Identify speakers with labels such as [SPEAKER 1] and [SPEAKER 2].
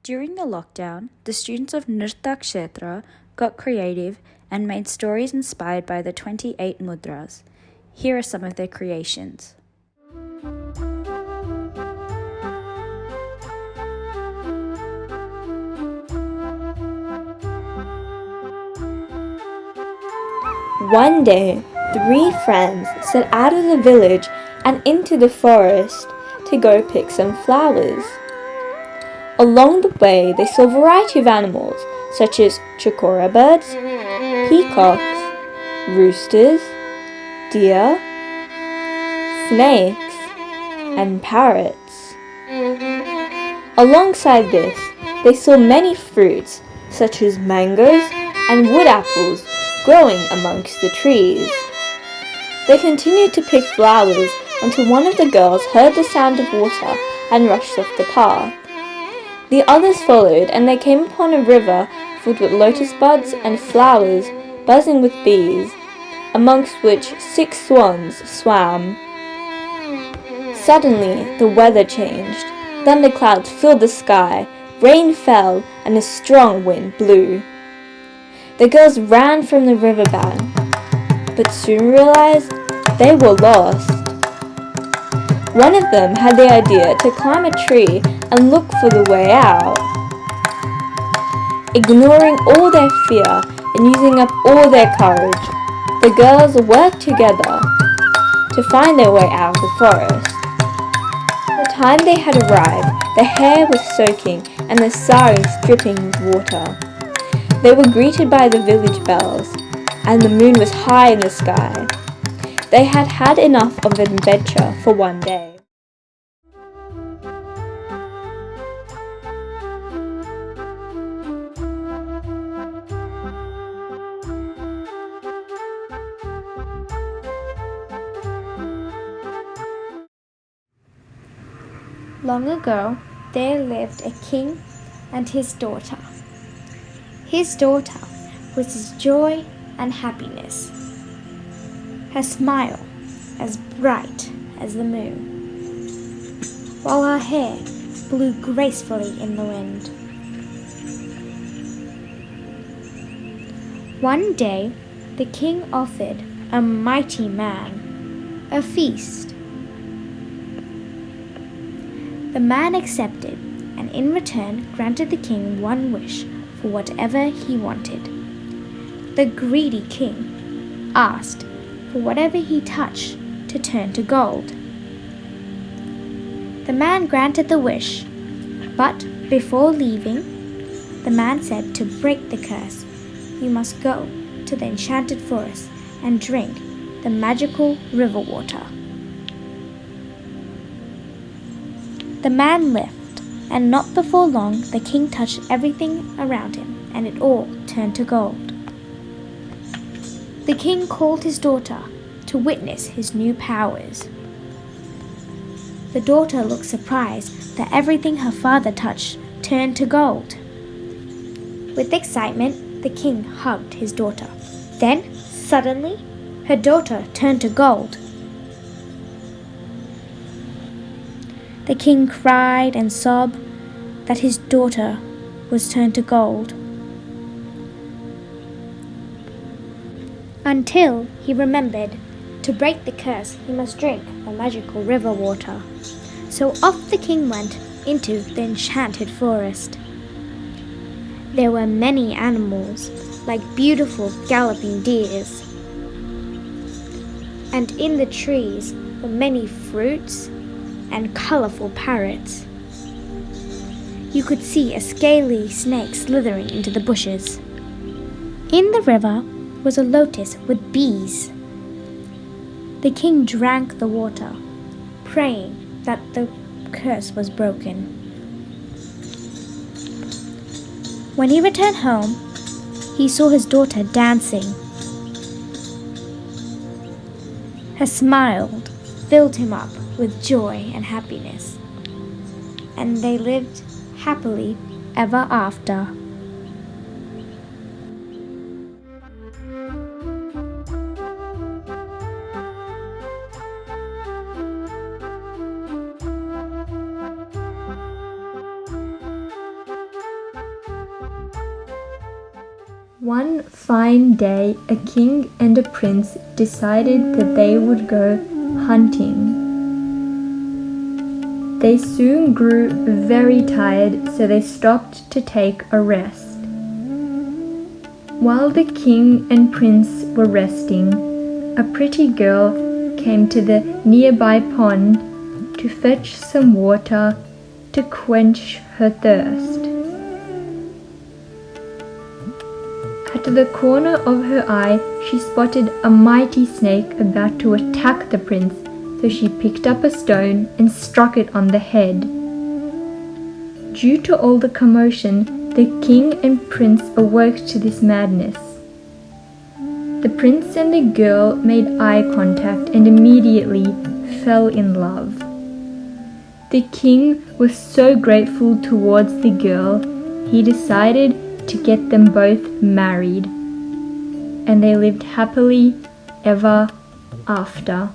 [SPEAKER 1] During the lockdown, the students of Nrithakshetra got creative and made stories inspired by the 28 mudras. Here are some of their creations.
[SPEAKER 2] One day, 3 friends set out of the village and into the forest to go pick some flowers. Along the way, they saw a variety of animals, such as chikora birds, peacocks, roosters, deer, snakes, and parrots. Alongside this, they saw many fruits, such as mangoes and wood apples, growing amongst the trees. They continued to pick flowers until one of the girls heard the sound of water and rushed off the path. The others followed, and they came upon a river filled with lotus buds and flowers buzzing with bees, amongst which 6 swans swam. Suddenly the weather changed. Thunderclouds filled the sky, rain fell, and a strong wind blew. The girls ran from the riverbank, but soon realized they were lost. One of them had the idea to climb a tree and look for the way out. Ignoring all their fear and using up all their courage, the girls worked together to find their way out of the forest. By the time they had arrived, the hair was soaking and the saris dripping with water. They were greeted by the village bells, and the moon was high in the sky. They had had enough of adventure for one day.
[SPEAKER 3] Long ago, there lived a king and his daughter. His daughter was his joy and happiness, her smile as bright as the moon, while her hair blew gracefully in the wind. One day, the king offered a mighty man a feast. The man accepted, and in return granted the king one wish for whatever he wanted. The greedy king asked for whatever he touched to turn to gold. The man granted the wish, but before leaving, the man said to break the curse, you must go to the enchanted forest and drink the magical river water. The man left, and not before long the king touched everything around him, and it all turned to gold. The king called his daughter to witness his new powers. The daughter looked surprised that everything her father touched turned to gold. With excitement, the king hugged his daughter. Then, suddenly, her daughter turned to gold. The king cried and sobbed that his daughter was turned to gold, until he remembered to break the curse he must drink the magical river water. So off the king went into the enchanted forest. There were many animals, like beautiful galloping deers, and in the trees were many fruits and colorful parrots. You could see a scaly snake slithering into the bushes. In the river was a lotus with bees. The king drank the water, praying that the curse was broken. When he returned home, he saw his daughter dancing. Her smile filled him up with joy and happiness, and they lived happily ever after.
[SPEAKER 2] One fine day, a king and a prince decided that they would go hunting. They soon grew very tired, so they stopped to take a rest. While the king and prince were resting, a pretty girl came to the nearby pond to fetch some water to quench her thirst. At the corner of her eye, she spotted a mighty snake about to attack the prince, so she picked up a stone and struck it on the head. Due to all the commotion, the king and prince awoke to this madness. The prince and the girl made eye contact and immediately fell in love. The king was so grateful towards the girl, he decided to get them both married, and they lived happily ever after.